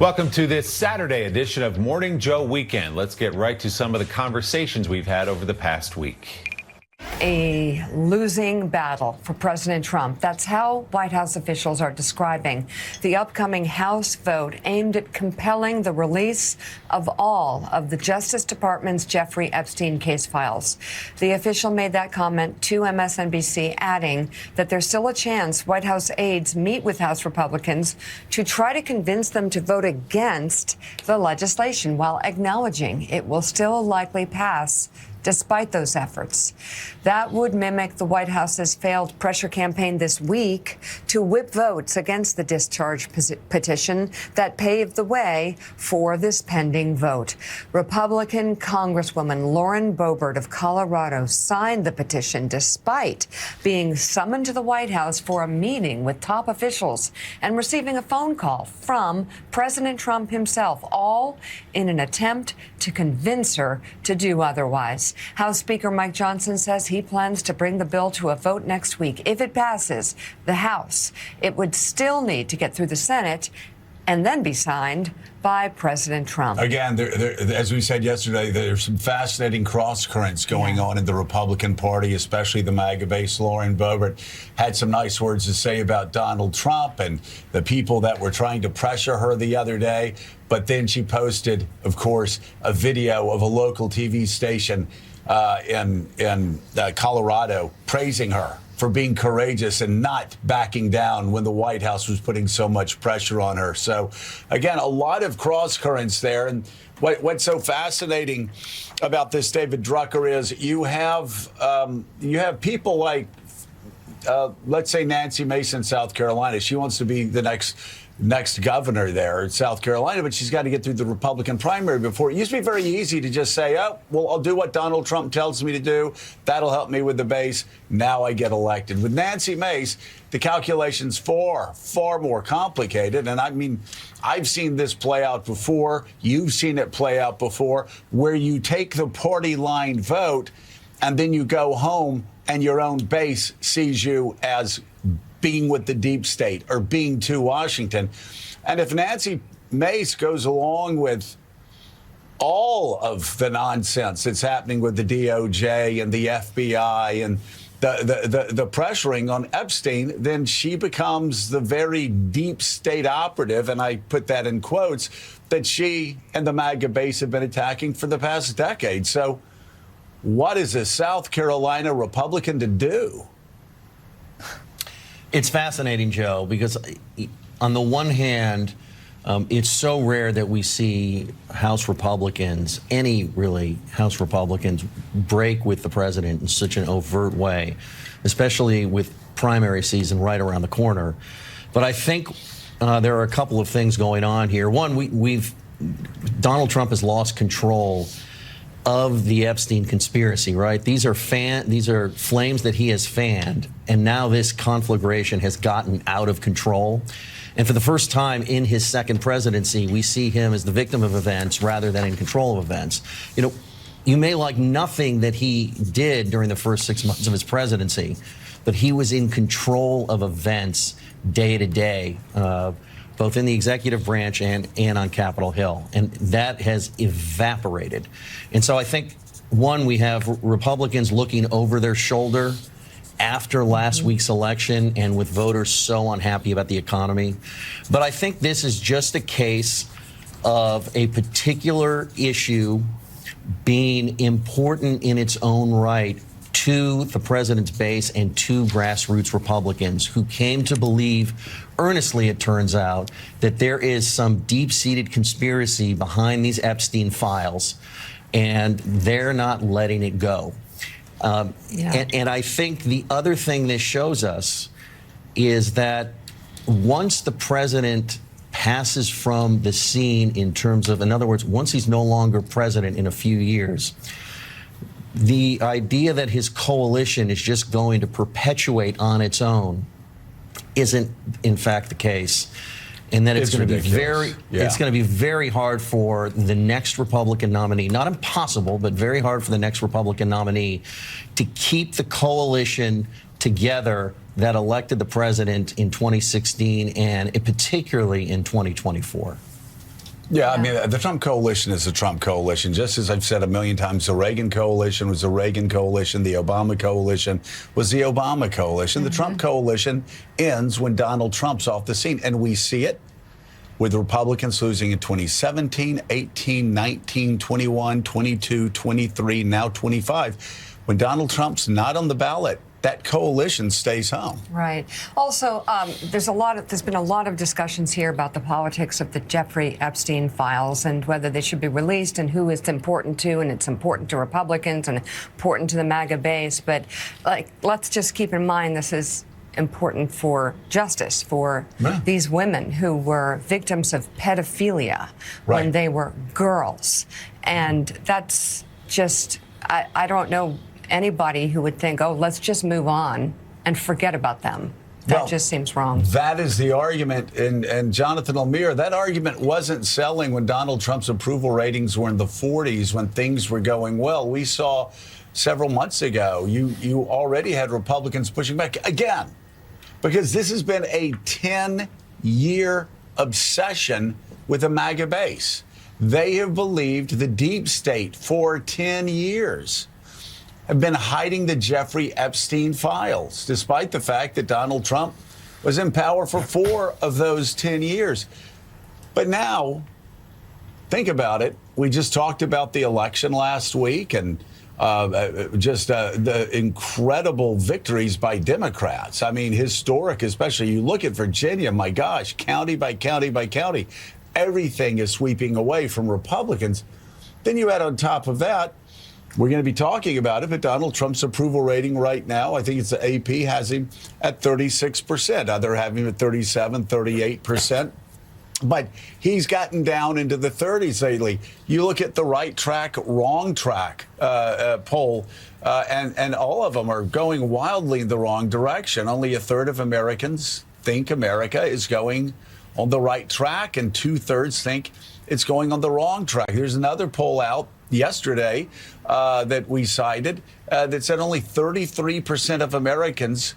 Welcome to this Saturday edition of Morning Joe Weekend. Let's get right to some of the conversations we've had over the past week. A losing battle for President Trump. That's how White House officials are describing the upcoming House vote aimed at compelling the release of all of the Justice Department's Jeffrey Epstein case files. The official made that comment to MSNBC, adding that there's still a chance White House aides meet with House Republicans to try to convince them to vote against the legislation, while acknowledging it will still likely pass despite those efforts. That would mimic the White House's failed pressure campaign this week to whip votes against the discharge petition that paved the way for this pending vote. Republican Congresswoman Lauren Boebert of Colorado signed the petition despite being summoned to the White House for a meeting with top officials and receiving a phone call from President Trump himself, all in an attempt to convince her to do otherwise. House Speaker Mike Johnson says he plans to bring the bill to a vote next week. If it passes the House, it would still need to get through the Senate and then be signed by President Trump. Again, as we said yesterday, there's some fascinating cross currents going on in the Republican Party, especially the MAGA base. Lauren Boebert had some nice words to say about Donald Trump and the people that were trying to pressure her the other day. But then she posted, of course, a video of a local TV station in Colorado praising her for being courageous and not backing down when the White House was putting so much pressure on her. So, again, a lot of cross currents there. And what's so fascinating about this, David Drucker, is you have people like, let's say, Nancy Mason, South Carolina. She wants to be the next governor there in South Carolina, but she's got to get through the Republican primary before. It used to be very easy to just say, oh, well, I'll do what Donald Trump tells me to do. That'll help me with the base. Now I get elected. With Nancy Mace, the calculation's far more complicated. And I mean, I've seen this play out before. You've seen it play out before, where you take the party line vote and then you go home and your own base sees you as being with the deep state or being to Washington. And if Nancy Mace goes along with all of the nonsense that's happening with the DOJ and the FBI and the pressuring on Epstein, then she becomes the very deep state operative, and I put that in quotes, that she and the MAGA base have been attacking for the past decade. So what is a South Carolina Republican to do? It's fascinating, Joe, because on the one hand, it's so rare that we see House Republicans, any really House Republicans, break with the president in such an overt way, especially with primary season right around the corner. But I think there are a couple of things going on here. One, Donald Trump has lost control of the Epstein conspiracy, right? These are flames that he has fanned, and now this conflagration has gotten out of control. And for the first time in his second presidency, we see him as the victim of events rather than in control of events. You know, you may like nothing that he did during the first 6 months of his presidency, but he was in control of events day to day, both in the executive branch and on Capitol Hill. And that has evaporated. And so I think, one, we have Republicans looking over their shoulder after last week's election and with voters so unhappy about the economy. But I think this is just a case of a particular issue being important in its own right to the president's base and to grassroots Republicans who came to believe earnestly, it turns out, that there is some deep-seated conspiracy behind these Epstein files, and they're not letting it go. And I think the other thing this shows us is that once the president passes from the scene in terms of, in other words, once he's no longer president in a few years, the idea that his coalition is just going to perpetuate on its own isn't, in fact, the case. And that it's going to be very hard for the next Republican nominee, not impossible, but very hard for the next Republican nominee to keep the coalition together that elected the president in 2016 and particularly in 2024. Yeah, I mean, the Trump coalition is the Trump coalition. Just as I've said a million times, the Reagan coalition was the Reagan coalition. The Obama coalition was the Obama coalition. The Trump coalition ends when Donald Trump's off the scene. And we see it with the Republicans losing in 2017, 18, 19, 21, 22, 23, now 25. When Donald Trump's not on the ballot, that coalition stays home. Right. Also, there's been a lot of discussions here about the politics of the Jeffrey Epstein files and whether they should be released and who it's important to, and it's important to Republicans and important to the MAGA base. But let's just keep in mind this is important for justice for these women who were victims of pedophilia when they were girls. And that's just, I don't know anybody who would think, oh, let's just move on and forget about them. That just seems wrong. That is the argument. And Jonathan O'Meara, that argument wasn't selling when Donald Trump's approval ratings were in the 40s, when things were going well. We saw several months ago, you already had Republicans pushing back again, because this has been a 10-year obsession with the MAGA base. They have believed the deep state for 10 years have been hiding the Jeffrey Epstein files, despite the fact that Donald Trump was in power for 4 of those 10 years. But now, think about it. We just talked about the election last week and the incredible victories by Democrats. I mean, historic, especially. You look at Virginia, my gosh, county by county by county, everything is sweeping away from Republicans. Then you add on top of that, we're going to be talking about it, but Donald Trump's approval rating right now, I think it's the AP, has him at 36%. Others have him at 37, 38%. But he's gotten down into the 30s lately. You look at the right track, wrong track poll, and all of them are going wildly in the wrong direction. Only a third of Americans think America is going on the right track, and 2/3 think it's going on the wrong track. There's another poll out yesterday that we cited that said only 33% of Americans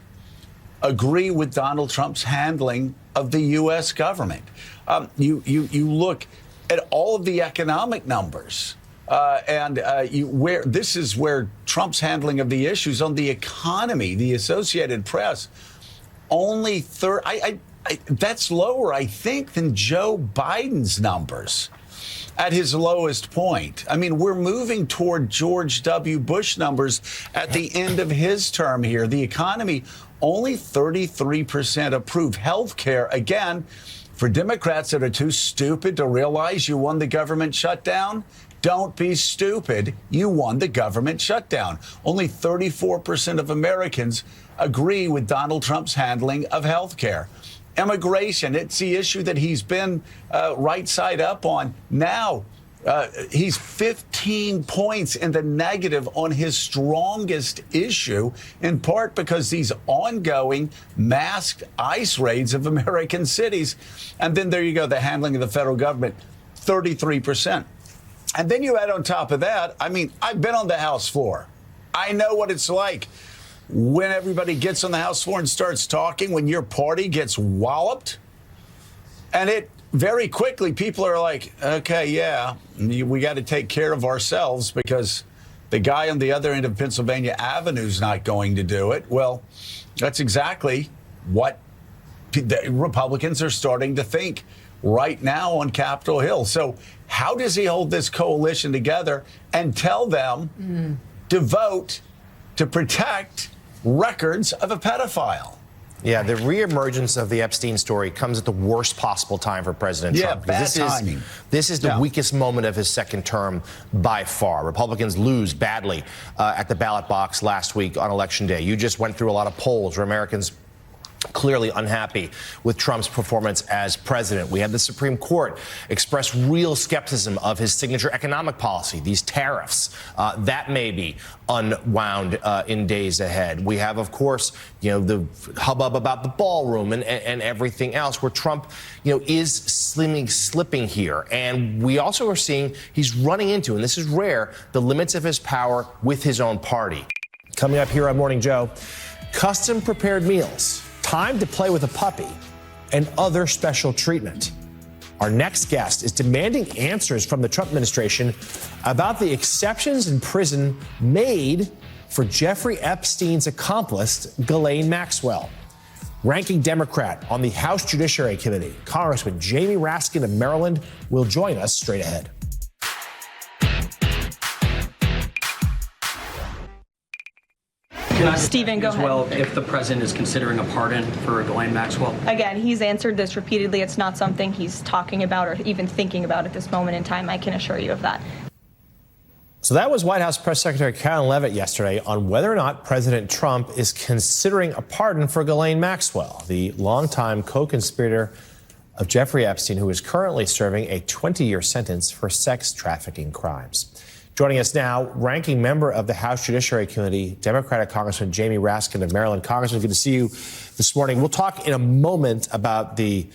agree with Donald Trump's handling of the U.S. government. You look at all of the economic numbers, this is where Trump's handling of the issues on the economy, the Associated Press, only that's lower, I think, than Joe Biden's numbers at his lowest point. I mean, we're moving toward George W. Bush numbers at the end of his term here. The economy, only 33% approve. Health care, again, for Democrats that are too stupid to realize you won the government shutdown, don't be stupid. You won the government shutdown. Only 34% of Americans agree with Donald Trump's handling of health care. Immigration, it's the issue that he's been right side up on. Now, he's 15 points in the negative on his strongest issue, in part because these ongoing masked ICE raids of American cities. And then there you go, the handling of the federal government, 33%. And then you add on top of that, I mean, I've been on the House floor. I know what it's like when everybody gets on the House floor and starts talking, when your party gets walloped. And it very quickly, people are like, okay, yeah, we got to take care of ourselves because the guy on the other end of Pennsylvania Avenue is not going to do it. Well, that's exactly what the Republicans are starting to think right now on Capitol Hill. So how does he hold this coalition together and tell them to vote to protect records of a pedophile? Yeah, the reemergence of the Epstein story comes at the worst possible time for President Trump. Bad timing. This is the weakest moment of his second term by far. Republicans lose badly at the ballot box last week on Election Day. You just went through a lot of polls where Americans clearly unhappy with Trump's performance as president. We had the Supreme Court express real skepticism of his signature economic policy, these tariffs. That may be unwound in days ahead. We have, of course, the hubbub about the ballroom and everything else, where Trump, is slipping here. And we also are seeing he's running into, and this is rare, the limits of his power with his own party. Coming up here on Morning Joe, custom prepared meals, time to play with a puppy, and other special treatment. Our next guest is demanding answers from the Trump administration about the exceptions in prison made for Jeffrey Epstein's accomplice, Ghislaine Maxwell. Ranking Democrat on the House Judiciary Committee, Congressman Jamie Raskin of Maryland, will join us straight ahead. Can I Stephen, go ahead. Well, if the president is considering a pardon for Ghislaine Maxwell? Again, he's answered this repeatedly. It's not something he's talking about or even thinking about at this moment in time. I can assure you of that. So that was White House Press Secretary Karen Leavitt yesterday on whether or not President Trump is considering a pardon for Ghislaine Maxwell, the longtime co-conspirator of Jeffrey Epstein, who is currently serving a 20-year sentence for sex trafficking crimes. Joining us now, ranking member of the House Judiciary Committee, Democratic Congressman Jamie Raskin of Maryland. Congressman, good to see you this morning. We'll talk in a moment about the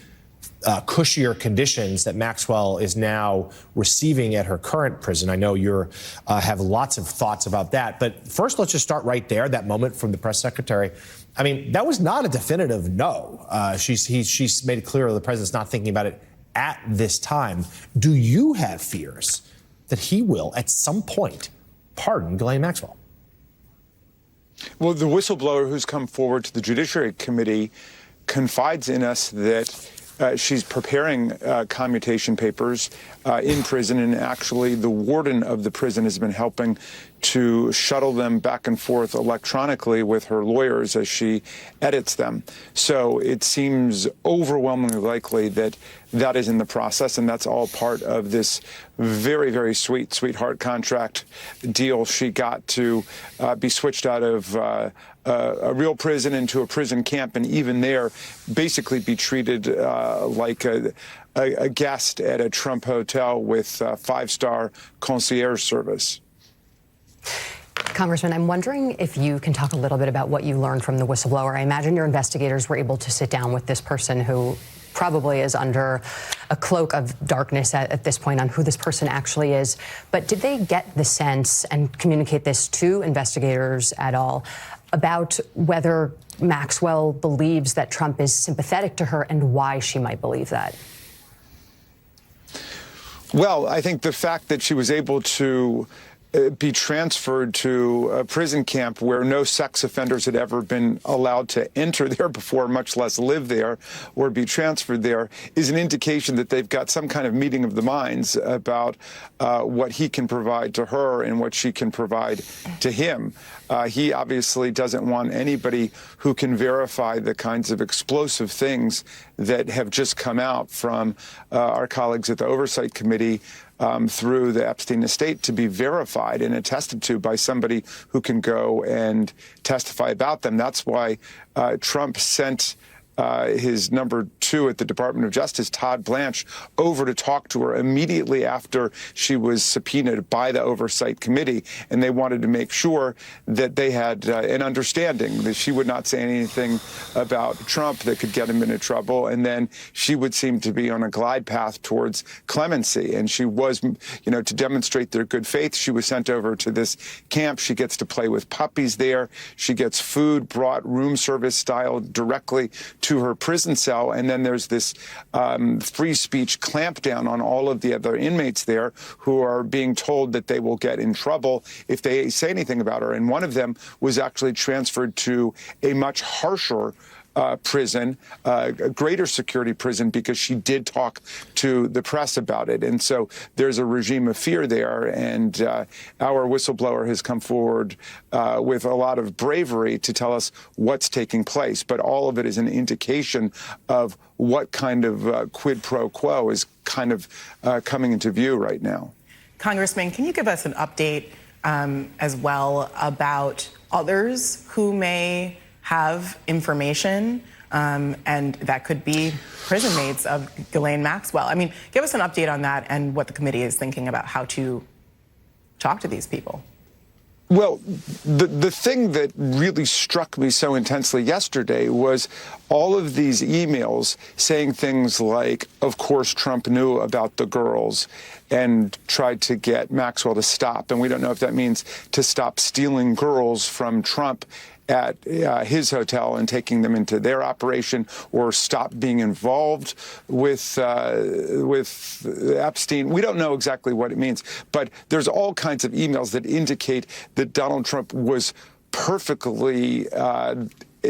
cushier conditions that Maxwell is now receiving at her current prison. I know you have lots of thoughts about that. But first, let's just start right there, that moment from the press secretary. I mean, that was not a definitive no. She's made it clear the president's not thinking about it at this time. Do you have fears that he will, at some point, pardon Ghislaine Maxwell? Well, the whistleblower who's come forward to the Judiciary Committee confides in us that she's preparing commutation papers in prison, and actually the warden of the prison has been helping to shuttle them back and forth electronically with her lawyers as she edits them. So it seems overwhelmingly likely that that is in the process, and that's all part of this very, very sweetheart contract deal she got to be switched out of a real prison into a prison camp, and even there basically be treated like a guest at a Trump hotel with five-star concierge service. Congressman, I'm wondering if you can talk a little bit about what you learned from the whistleblower. I imagine your investigators were able to sit down with this person who probably is under a cloak of darkness at this point on who this person actually is. But did they get the sense and communicate this to investigators at all about whether Maxwell believes that Trump is sympathetic to her and why she might believe that? Well, I think the fact that she was able to be transferred to a prison camp where no sex offenders had ever been allowed to enter there before, much less live there or be transferred there, is an indication that they've got some kind of meeting of the minds about what he can provide to her and what she can provide to him. He obviously doesn't want anybody who can verify the kinds of explosive things that have just come out from our colleagues at the Oversight Committee through the Epstein estate to be verified and attested to by somebody who can go and testify about them. That's why Trump sent his number 2 at the Department of Justice, Todd Blanche, over to talk to her immediately after she was subpoenaed by the Oversight Committee. And they wanted to make sure that they had an understanding that she would not say anything about Trump that could get him into trouble. And then she would seem to be on a glide path towards clemency. And she was, to demonstrate their good faith, she was sent over to this camp. She gets to play with puppies there. She gets food brought room service style directly to her prison cell, and then there's this free speech clampdown on all of the other inmates there who are being told that they will get in trouble if they say anything about her. And one of them was actually transferred to a much harsher prison, a greater security prison, because she did talk to the press about it. And so there's a regime of fear there. And our whistleblower has come forward with a lot of bravery to tell us what's taking place. But all of it is an indication of what kind of quid pro quo is kind of coming into view right now. Congressman, can you give us an update as well about others who may have information, and that could be prison mates of Ghislaine Maxwell? I mean, give us an update on that and what the committee is thinking about how to talk to these people. Well, the thing that really struck me so intensely yesterday was all of these emails saying things like, of course, Trump knew about the girls and tried to get Maxwell to stop. And we don't know if that means to stop stealing girls from Trump at his hotel and taking them into their operation, or stop being involved with Epstein. We don't know exactly what it means, but there's all kinds of emails that indicate that Donald Trump was perfectly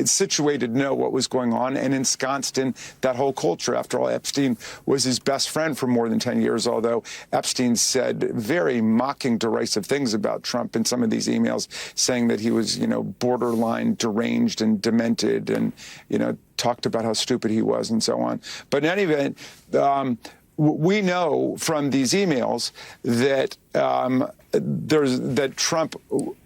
situated to know what was going on and ensconced in that whole culture. After all, Epstein was his best friend for more than 10 years, although Epstein said very mocking, derisive things about Trump in some of these emails, saying that he was, borderline deranged and demented, and, talked about how stupid he was and so on. But in any event, we know from these emails that that Trump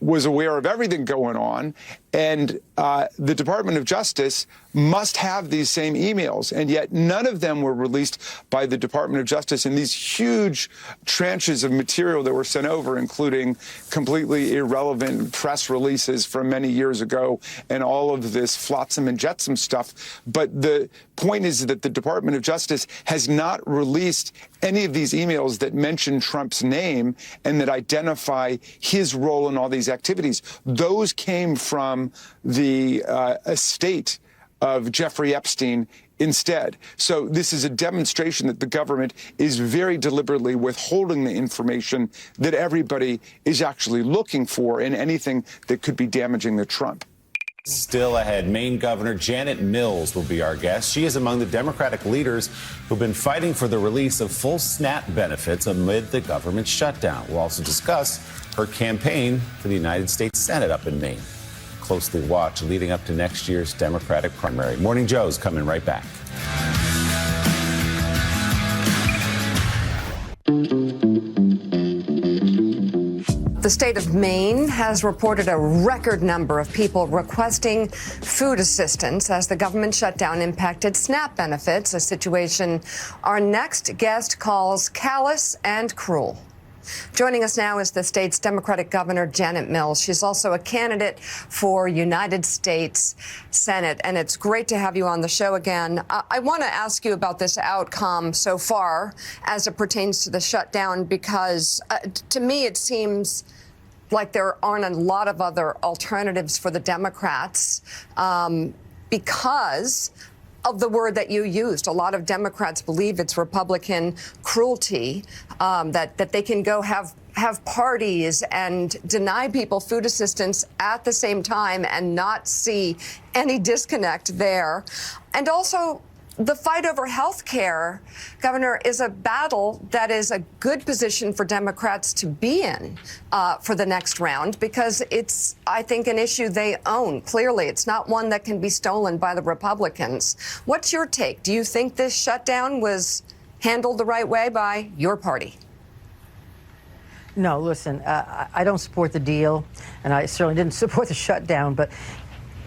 was aware of everything going on, and the Department of Justice must have these same emails, and yet none of them were released by the Department of Justice in these huge tranches of material that were sent over, including completely irrelevant press releases from many years ago and all of this flotsam and jetsam stuff. But the point is that the Department of Justice has not released any of these emails that mention Trump's name and that identify his role in all these activities. Those came from the estate of Jeffrey Epstein instead. So this is a demonstration that the government is very deliberately withholding the information that everybody is actually looking for in anything that could be damaging to Trump. Still ahead, Maine Governor Janet Mills will be our guest. She is among the Democratic leaders who've been fighting for the release of full SNAP benefits amid the government shutdown. We'll also discuss her campaign for the United States Senate up in Maine. Closely watch leading up to next year's Democratic primary. Morning Joe's coming right back. The state of Maine has reported a record number of people requesting food assistance as the government shutdown impacted SNAP benefits, a situation our next guest calls callous and cruel. Joining us now is the state's Democratic Governor, Janet Mills. She's also a candidate for United States Senate, and it's great to have you on the show again. I want to ask you about this outcome so far as it pertains to the shutdown, because to me it seems like there aren't a lot of other alternatives for the Democrats because of the word that you used. A lot of Democrats believe it's Republican cruelty, that they can go have parties and deny people food assistance at the same time and not see any disconnect there. And also, the fight over health care, Governor, is a battle that is a good position for Democrats to be in for the next round, because it's, I think, an issue they own. Clearly, it's not one that can be stolen by the Republicans. What's your take? Do you think this shutdown was handled the right way by your party? No, listen, I don't support the deal, and I certainly didn't support the shutdown, but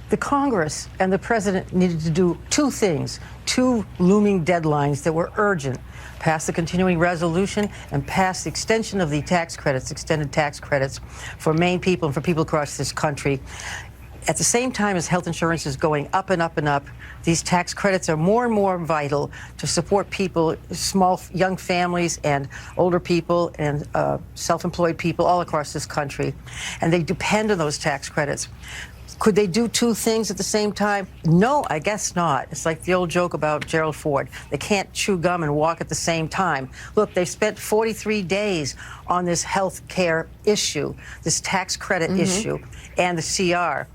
the Congress and the president needed to do two things, two looming deadlines that were urgent: pass the continuing resolution and pass the extension of the tax credits, extended tax credits for Maine people and for people across this country. At the same time as health insurance is going up and up and up, these tax credits are more and more vital to support people, small, young families and older people and self-employed people all across this country. And they depend on those tax credits. Could they do two things at the same time? No, I guess not. It's like the old joke about Gerald Ford. They can't chew gum and walk at the same time. Look, they've spent 43 days on this health care issue, this tax credit issue, and the CR.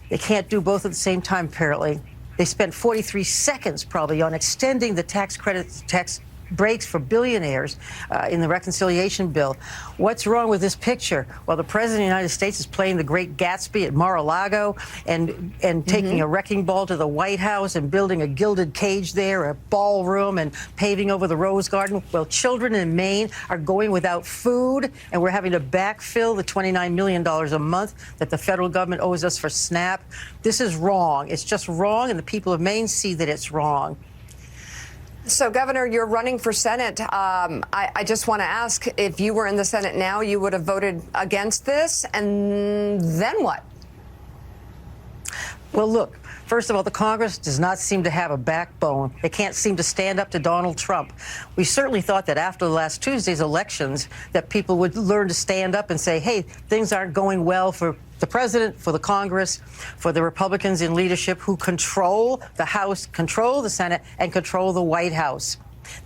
They can't do both at the same time, apparently. They spent 43 seconds probably on extending the tax credits, tax breaks for billionaires in the reconciliation bill. What's wrong with this picture? Well, the president of the United States is playing the Great Gatsby at Mar-a-Lago and taking a wrecking ball to the White House and building a gilded cage there, a ballroom, and paving over the Rose Garden. Well, children in Maine are going without food, and we're having to backfill the $29 million a month that the federal government owes us for SNAP. This is wrong. It's just wrong, and the people of Maine see that it's wrong. So, Governor, you're running for Senate. I just want to ask, if you were in the Senate now, you would have voted against this, and then what? Well, look, First of all, the Congress does not seem to have a backbone. They can't seem to stand up to Donald Trump. We certainly thought that after last Tuesday's elections that people would learn to stand up and say, hey, things aren't going well for the president, for the Congress, for the Republicans in leadership who control the House, control the Senate, and control the White House.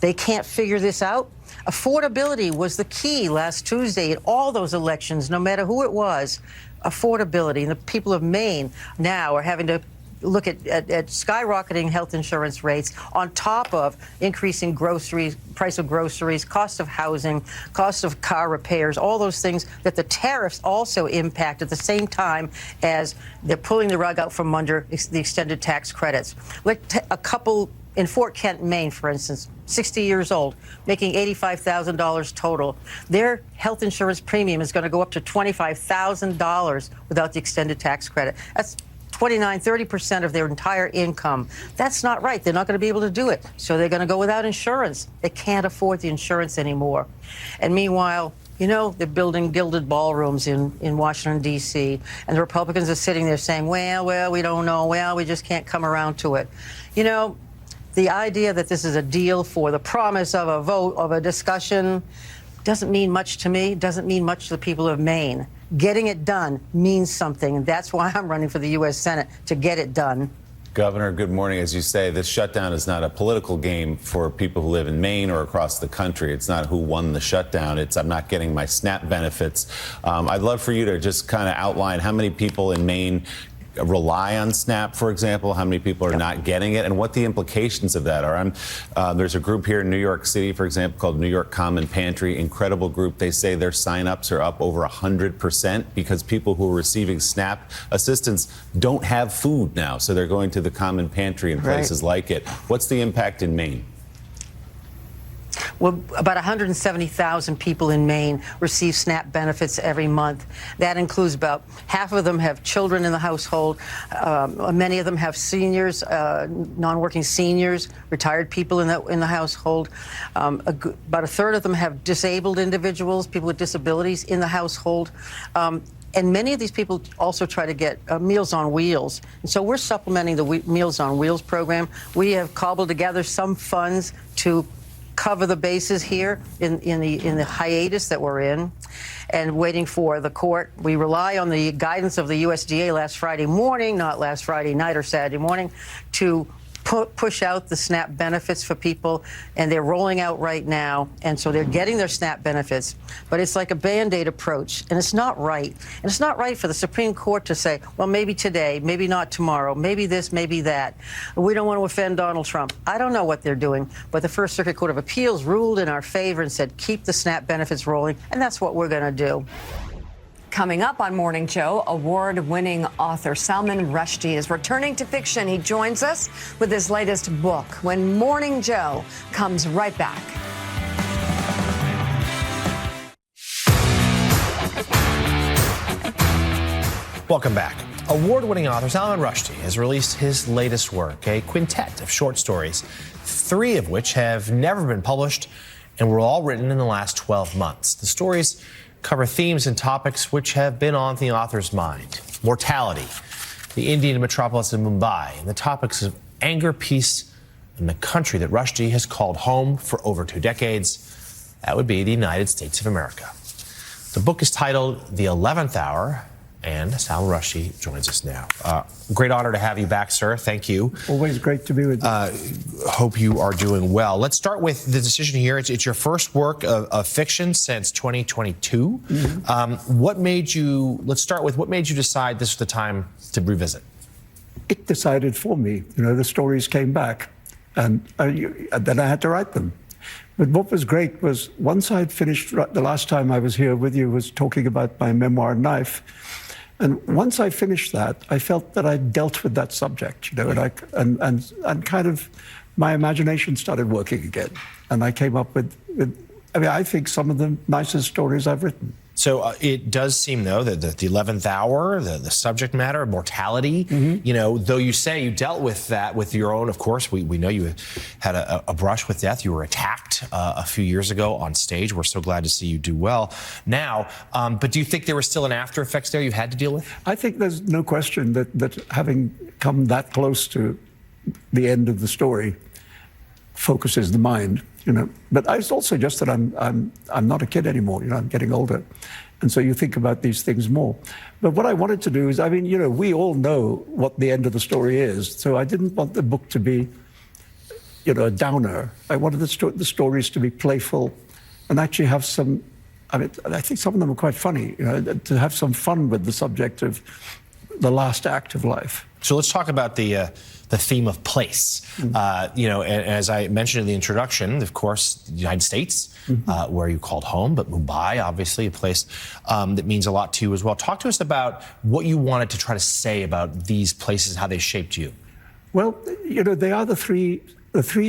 They can't figure this out. Affordability was the key last Tuesday in all those elections, no matter who it was. Affordability. And the people of Maine now are having to look at skyrocketing health insurance rates on top of increasing groceries, price of groceries, cost of housing, cost of car repairs, all those things that the tariffs also impact at the same time as they're pulling the rug out from under the extended tax credits. Like a couple in Fort Kent, Maine, for instance, 60 years old, making $85,000 total. Their health insurance premium is going to go up to $25,000 without the extended tax credit. That's 29–30% of their entire income. That's not right. They're not going to be able to do it. So they're going to go without insurance. They can't afford the insurance anymore. And meanwhile, you know, they're building gilded ballrooms in Washington, D.C., and the Republicans are sitting there saying, well, we don't know. Well, we just can't come around to it. You know, the idea that this is a deal for the promise of a vote, of a discussion, doesn't mean much to me, doesn't mean much to the people of Maine. Getting it done means something, and that's why I'm running for the U.S. Senate, to get it done. Governor, good morning. As you say, this shutdown is not a political game for people who live in Maine or across the country. It's not who won the shutdown. It's I'm not getting my SNAP benefits. I'd love for you to just kind of outline how many people in Maine rely on SNAP, for example, how many people are not getting it, and what the implications of that are. There's a group here in New York City, for example, called New York Common Pantry. Incredible group. They say their sign-ups are up over 100% because people who are receiving SNAP assistance don't have food now, so they're going to the Common Pantry and places like it. What's the impact in Maine? Well, about 170,000 people in Maine receive SNAP benefits every month. That includes about half of them have children in the household. Many of them have seniors, non-working seniors, retired people in the household. About a third of them have disabled individuals, people with disabilities in the household. And many of these people also try to get Meals on Wheels. And so we're supplementing the Meals on Wheels program. We have cobbled together some funds to cover the bases here in the hiatus that we're in and waiting for the court. We rely on the guidance of the USDA last Friday morning, not last Friday night or Saturday morning, to push out the SNAP benefits for people, and they're rolling out right now, and so they're getting their SNAP benefits, but it's like a Band-Aid approach, and it's not right. And it's not right for the Supreme Court to say, well, maybe today, maybe not tomorrow, maybe this, maybe that. We don't want to offend Donald Trump. I don't know what they're doing, but the First Circuit Court of Appeals ruled in our favor and said, keep the SNAP benefits rolling, and that's what we're going to do. Coming up on Morning Joe, award-winning author Salman Rushdie is returning to fiction. He joins us with his latest book when Morning Joe comes right back. Welcome back. Award-winning author Salman Rushdie has released his latest work, a quintet of short stories, 3 of which have never been published and were all written in the last 12 months. The stories cover themes and topics which have been on the author's mind. Mortality, the Indian metropolis of Mumbai, and the topics of anger, peace, and the country that Rushdie has called home for over 2 decades. That would be the United States of America. The book is titled The 11th Hour, and Salman Rushdie joins us now. Great honor to have you back, sir. Thank you. Always great to be with you. Hope you are doing well. Let's start with the decision here. It's your first work of fiction since 2022. Mm-hmm. Let's start with what made you decide this was the time to revisit? It decided for me. You know, the stories came back, and then I had to write them. But what was great was once I'd finished, the last time I was here with you was talking about my memoir, Knife. And once I finished that, I felt that I dealt with that subject, you know, and kind of my imagination started working again. And I came up with I think some of the nicest stories I've written. So it does seem, though, that the 11th hour, the subject matter, mortality, you know, though you say you dealt with that with your own, of course, we know you had a brush with death. You were attacked a few years ago on stage. We're so glad to see you do well now. But do you think there were still an after effects there you had to deal with? I think there's no question that having come that close to the end of the story focuses the mind. You know, but it's also just that I'm not a kid anymore. You know, I'm getting older, and so you think about these things more. But what I wanted to do is, I mean, you know, we all know what the end of the story is. So I didn't want the book to be, you know, a downer. I wanted the stories to be playful, and actually have some. I mean, I think some of them are quite funny. You know, to have some fun with the subject of the last act of life. So let's talk about the theme of place. You know, as I mentioned in the introduction, of course, the United States, where you called home, but Mumbai, obviously, a place that means a lot to you as well. Talk to us about what you wanted to try to say about these places, how they shaped you. Well, you know, they are the three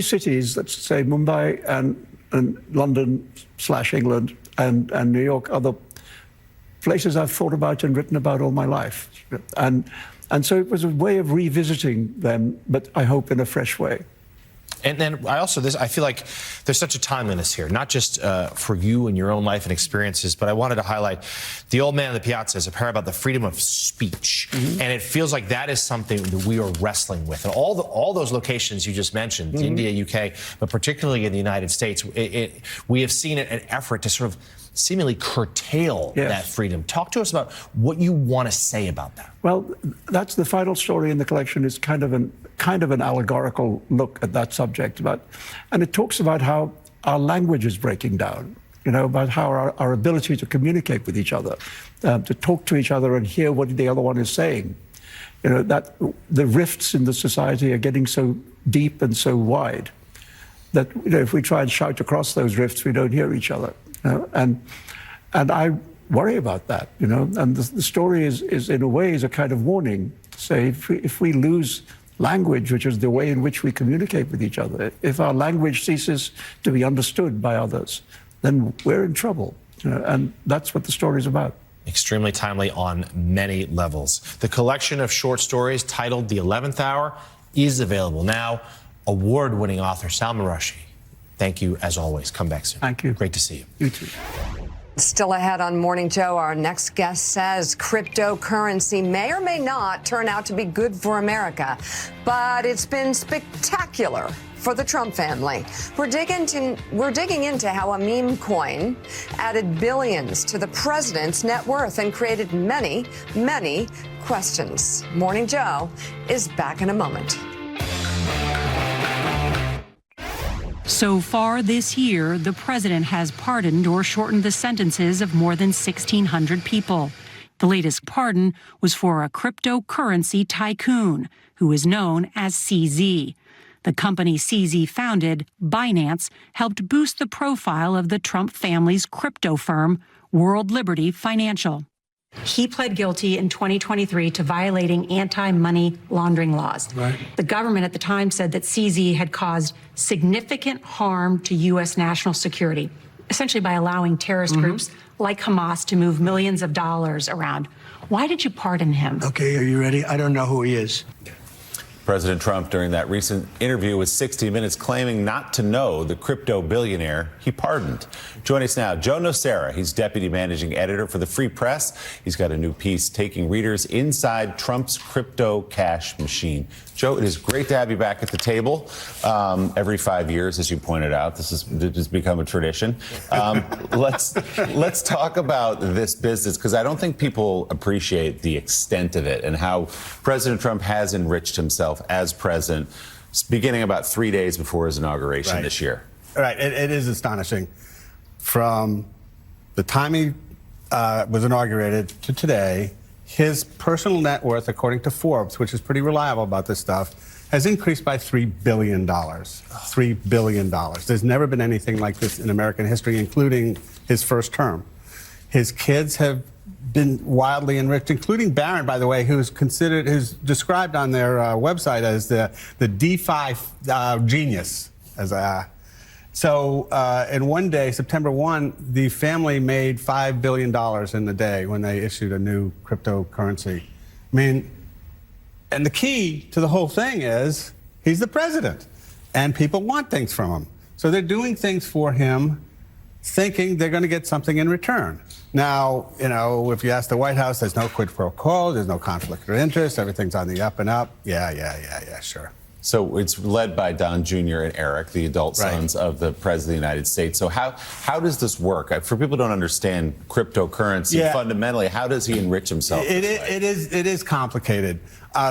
cities, let's say Mumbai and London / England and New York, are the places I've thought about and written about all my life. And so it was a way of revisiting them, but I hope in a fresh way. And then I feel like there's such a timeliness here, not just for you and your own life and experiences, but I wanted to highlight The Old Man on the Piazza is a pair about the freedom of speech. And it feels like that is something that we are wrestling with. And all those locations you just mentioned, India, UK, but particularly in the United States, we have seen an effort to sort of seemingly curtail that freedom. Talk to us about what you want to say about that. Well, that's the final story in the collection, is kind of an allegorical look at that subject, and it talks about how our language is breaking down, you know, about how our ability to communicate with each other, to talk to each other and hear what the other one is saying, you know, that the rifts in the society are getting so deep and so wide that, you know, if we try and shout across those rifts, we don't hear each other. You know? And I worry about that, you know. And the story is in a way is a kind of warning to say if we lose language, which is the way in which we communicate with each other, if our language ceases to be understood by others, then we're in trouble. You know? And that's what the story is about. Extremely timely on many levels. The collection of short stories titled The 11th Hour is available now. Award-winning author Salman Rushdie, thank you as always. Come back soon. Thank you. Great to see you. You too. Still ahead on Morning Joe, our next guest says cryptocurrency may or may not turn out to be good for America, but it's been spectacular for the Trump family. We're digging into how a meme coin added billions to the president's net worth and created many, many questions. Morning Joe is back in a moment. So far this year, the president has pardoned or shortened the sentences of more than 1,600 people. The latest pardon was for a cryptocurrency tycoon who is known as CZ. The company CZ founded, Binance, helped boost the profile of the Trump family's crypto firm, World Liberty Financial. He pled guilty in 2023 to violating anti-money laundering laws. Right. The government at the time said that CZ had caused significant harm to U.S. national security, essentially by allowing terrorist groups like Hamas to move millions of dollars around. Why did you pardon him? Okay, are you ready? I don't know who he is. President Trump, during that recent interview with 60 Minutes, claiming not to know the crypto billionaire he pardoned. Joining us now, Joe Nocera. He's deputy managing editor for the Free Press. He's got a new piece taking readers inside Trump's crypto cash machine. Joe, it is great to have you back at the table. Every 5 years, as you pointed out, this has become a tradition. Let's talk about this business, because I don't think people appreciate the extent of it and how President Trump has enriched himself as president, beginning about 3 days before his inauguration this year. Right. It is astonishing. From the time he was inaugurated to today, his personal net worth, according to Forbes, which is pretty reliable about this stuff, has increased by $3 billion. $3 billion. There's never been anything like this in American history, including his first term. His kids have been wildly enriched, including Barron, by the way, who's described on their website as the DeFi genius. So in one day, September 1, the family made $5 billion in the day when they issued a new cryptocurrency. I mean, and the key to the whole thing is he's the president, and people want things from him. So they're doing things for him, thinking they're going to get something in return. Now, you know, if you ask the White House, there's no quid pro quo, there's no conflict of interest, everything's on the up and up. Yeah, sure. So it's led by Don Jr. and Eric, the adult sons of the President of the United States. So how does this work? For people who don't understand cryptocurrency, fundamentally, how does he enrich himself? It is complicated.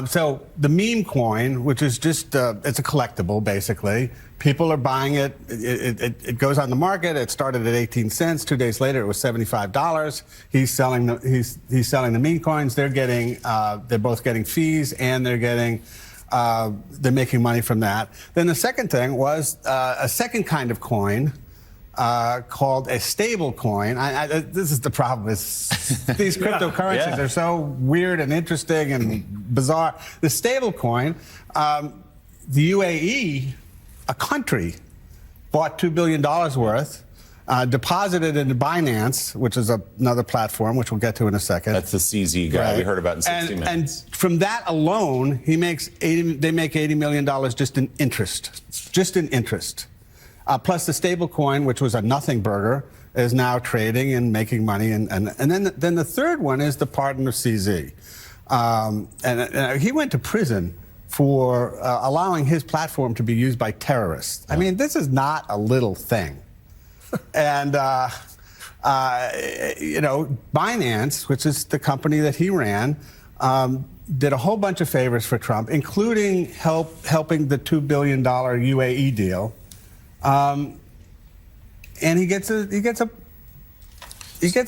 So the meme coin, which is just, it's a collectible, basically. People are buying it. It goes on the market. It started at 18 cents. 2 days later, it was $75. He's selling the meme coins. They're both getting fees, and they're making money from that. Then the second thing was a second kind of coin called a stable coin. This is the problem. These cryptocurrencies are so weird and interesting and bizarre. The stable coin, the UAE, a country, bought $2 billion worth, deposited into Binance, which is another platform, which we'll get to in a second. That's the CZ guy we heard about in 60 Minutes. And from that alone, they make $80 million just in interest. Plus the stable coin, which was a nothing burger, is now trading and making money. And then the third one is the pardon of CZ. And he went to prison for allowing his platform to be used by terrorists. I mean, this is not a little thing. And, you know, Binance, which is the company that he ran, did a whole bunch of favors for Trump, including helping the $2 billion UAE deal. And he gets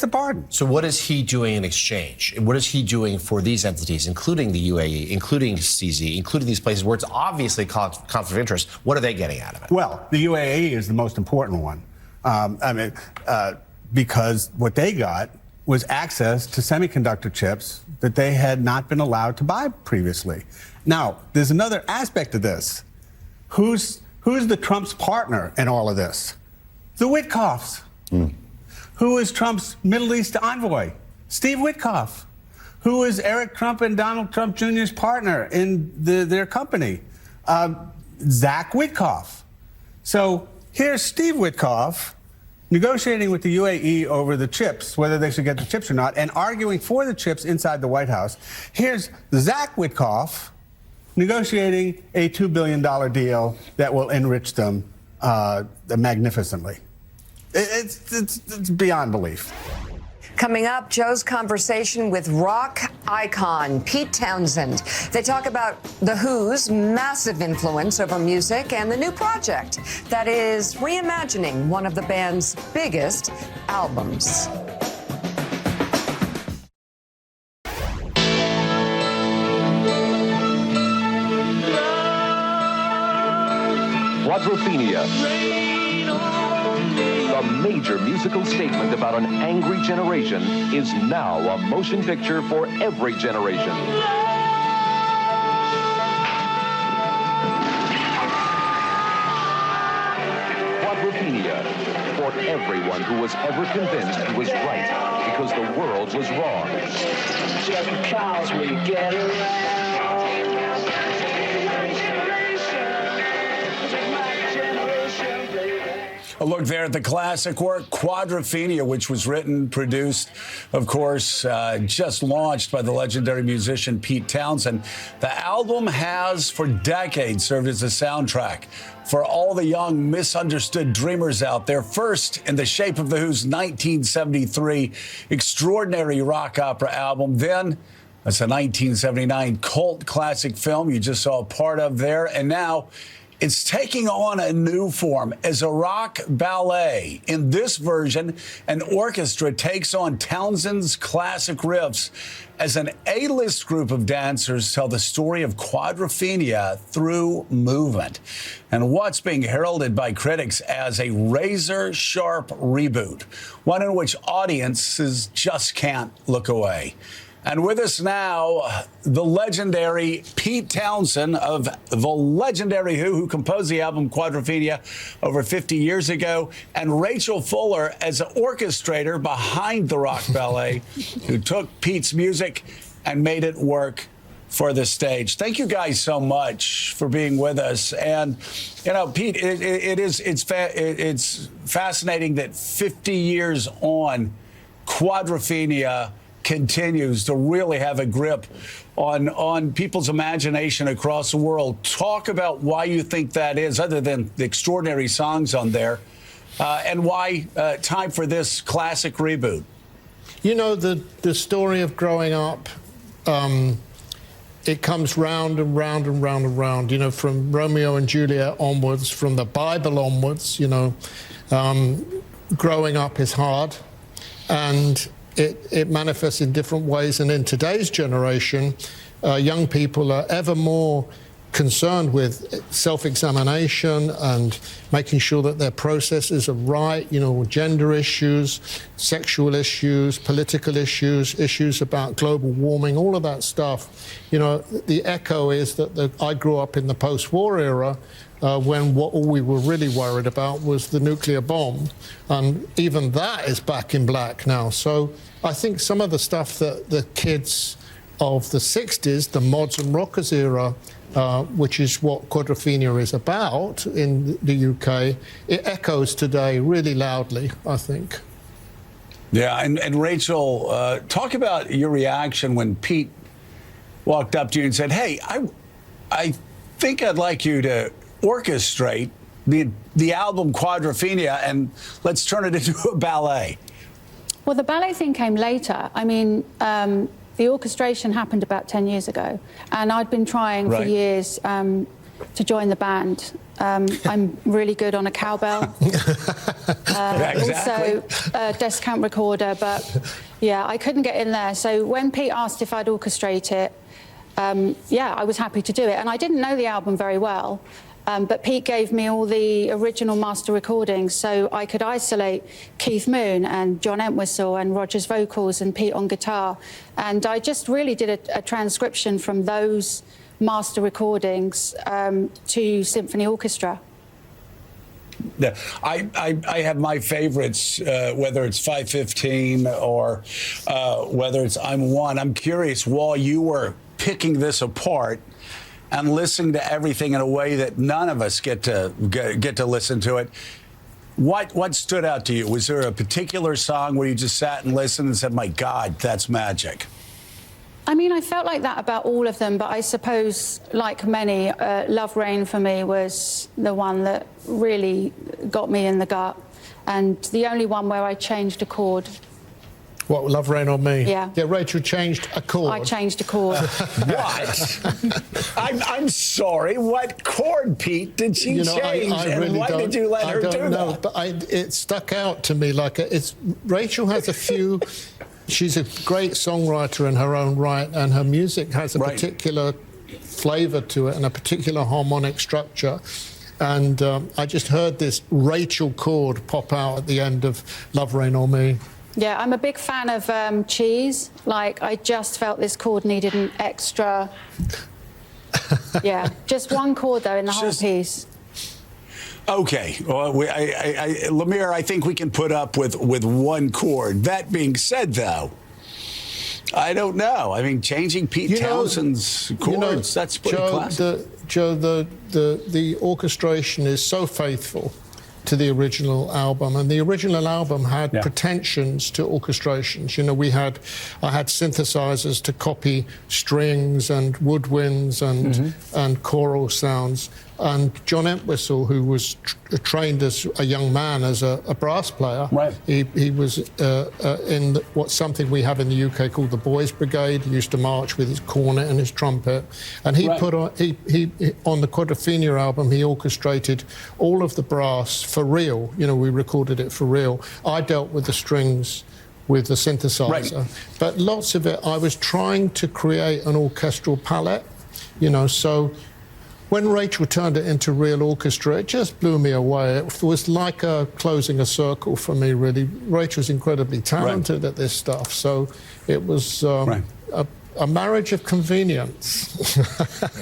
a pardon. So what is he doing in exchange? What is he doing for these entities, including the UAE, including CZ, including these places where it's obviously conflict of interest? What are they getting out of it? Well, the UAE is the most important one. Because what they got was access to semiconductor chips that they had not been allowed to buy previously. Now, there's another aspect of this. Who's the Trump's partner in all of this? The Witkoffs. Who is Trump's Middle East envoy? Steve Witkoff. Who is Eric Trump and Donald Trump Jr.'s partner in their company? Zach Witkoff. So here's Steve Witkoff negotiating with the UAE over the chips, whether they should get the chips or not, and arguing for the chips inside the White House. Here's Zach Witkoff negotiating a $2 billion deal that will enrich them magnificently. It's beyond belief. Coming up, Joe's conversation with rock icon Pete Townsend. They talk about The Who's massive influence over music and the new project that is reimagining one of the band's biggest albums. Quadrophenia. A major musical statement about an angry generation is now a motion picture for every generation. Quadrophenia, for everyone who was ever convinced he was right because the world was wrong. Just because we get around. A look there at the classic work, Quadrophenia, which was written, produced, of course, just launched by the legendary musician Pete Townsend. The album has, for decades, served as a soundtrack for all the young, misunderstood dreamers out there. First, in the shape of The Who's 1973 extraordinary rock opera album. Then, that's a 1979 cult classic film you just saw a part of there. And now, it's taking on a new form as a rock ballet. In this version, an orchestra takes on Townsend's classic riffs as an A-list group of dancers tell the story of Quadrophenia through movement. And what's being heralded by critics as a razor-sharp reboot, one in which audiences just can't look away. And with us now, the legendary Pete Townsend of the legendary who composed the album Quadrophenia over 50 years ago, and Rachel Fuller as an orchestrator behind the rock ballet who took Pete's music and made it work for the stage. Thank you guys so much for being with us. And, you know, Pete, it's fascinating that 50 years on, Quadrophenia continues to really have a grip on people's imagination across the world. Talk about why you think that is, other than the extraordinary songs on there, and why time for this classic reboot. You know, the story of growing up, it comes round and round and round and round, you know, from Romeo and Juliet onwards, from the Bible onwards, you know. Growing up is hard, and it manifests in different ways. And in today's generation, young people are ever more concerned with self-examination and making sure that their processes are right, you know, gender issues, sexual issues, political issues, issues about global warming, all of that stuff. You know, the echo is that I grew up in the post-war era, when all we were really worried about was the nuclear bomb. And even that is back in black now. So I think some of the stuff that the kids of the 60s, the mods and rockers era, which is what Quadrophenia is about in the UK, it echoes today really loudly, I think. Yeah, and Rachel, talk about your reaction when Pete walked up to you and said, hey, I think I'd like you to orchestrate the album Quadrophenia, and let's turn it into a ballet. Well, the ballet thing came later. I mean, the orchestration happened about 10 years ago, and I'd been trying for years to join the band. I'm really good on a cowbell, also a Descant recorder, but yeah, I couldn't get in there. So when Pete asked if I'd orchestrate it, yeah, I was happy to do it. And I didn't know the album very well. But Pete gave me all the original master recordings, so I could isolate Keith Moon and John Entwistle and Roger's vocals and Pete on guitar. And I just really did a transcription from those master recordings to symphony orchestra. Yeah, I have my favorites, whether it's 515 or whether it's I'm One. I'm curious, while you were picking this apart and listening to everything in a way that none of us get to listen to it, what stood out to you? Was there a particular song where you just sat and listened and said, my God, that's magic? I mean, I felt like that about all of them, but I suppose, like many, Love Rain for me was the one that really got me in the gut, and the only one where I changed a chord. What, Love Rain on Me? Yeah. Yeah, Rachel changed a chord. I changed a chord. What? I'm sorry. What chord, Pete, did she change? I really and why did you let her do that? But it stuck out to me like Rachel has a few. She's a great songwriter in her own right, and her music has a particular flavour to it and a particular harmonic structure. And I just heard this Rachel chord pop out at the end of Love Rain on Me. Yeah, I'm a big fan of Cheese. Like, I just felt this chord needed an extra... yeah, just one chord, though, in the whole piece. Okay. Well, Lemire, I think we can put up with one chord. That being said, though, I don't know. I mean, changing Pete Townsend's chords, that's pretty classic. The orchestration is so faithful to the original album, and the original album had pretensions to orchestrations. You know, I had synthesizers to copy strings and woodwinds and choral sounds. And John Entwistle, who was trained as a young man as a brass player, he was in something we have in the UK called the Boys Brigade. He used to march with his cornet and his trumpet, and he put on on the Quadrophenia album, he orchestrated all of the brass for real. You know, we recorded it for real. I dealt with the strings with the synthesizer, but lots of it I was trying to create an orchestral palette. You know, so. When Rachel turned it into real orchestra, it just blew me away. It was like closing a circle for me, really. Rachel's incredibly talented at this stuff, so it was. a marriage of convenience.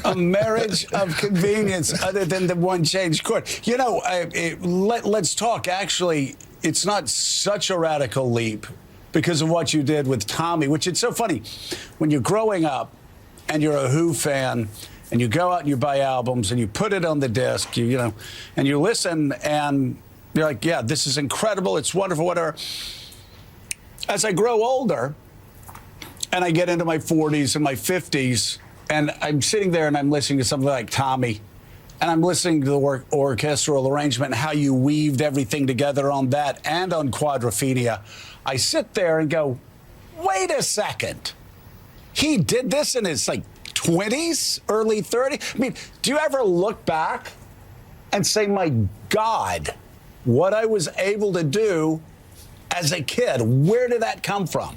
A marriage of convenience, other than the one change chord. You know, let's talk. Actually, it's not such a radical leap because of what you did with Tommy, which it's so funny. When you're growing up and you're a Who fan and you go out and you buy albums and you put it on the disc, you know, and you listen and you're like, yeah, this is incredible. It's wonderful, whatever. As I grow older and I get into my 40s and my 50s, and I'm sitting there and I'm listening to something like Tommy, and I'm listening to the orchestral arrangement and how you weaved everything together on that and on Quadrophenia, I sit there and go, wait a second. He did this in his, like, 20s, early 30s? I mean, do you ever look back and say, my God, what I was able to do as a kid, where did that come from?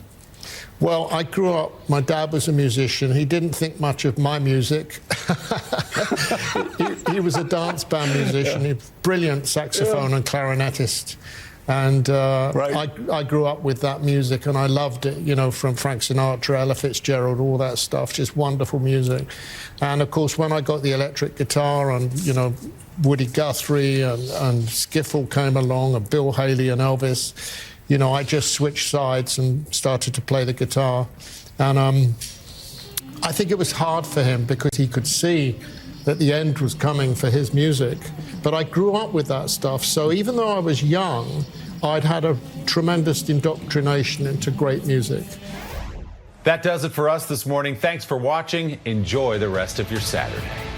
Well, I grew up, my dad was a musician. He didn't think much of my music. he was a dance band musician, he was a brilliant saxophone and clarinetist. And I grew up with that music and I loved it, you know, from Frank Sinatra, Ella Fitzgerald, all that stuff, just wonderful music. And of course, when I got the electric guitar and, you know, Woody Guthrie and Skiffle came along and Bill Haley and Elvis, you know, I just switched sides and started to play the guitar. And I think it was hard for him because he could see that the end was coming for his music. But I grew up with that stuff. So even though I was young, I'd had a tremendous indoctrination into great music. That does it for us this morning. Thanks for watching. Enjoy the rest of your Saturday.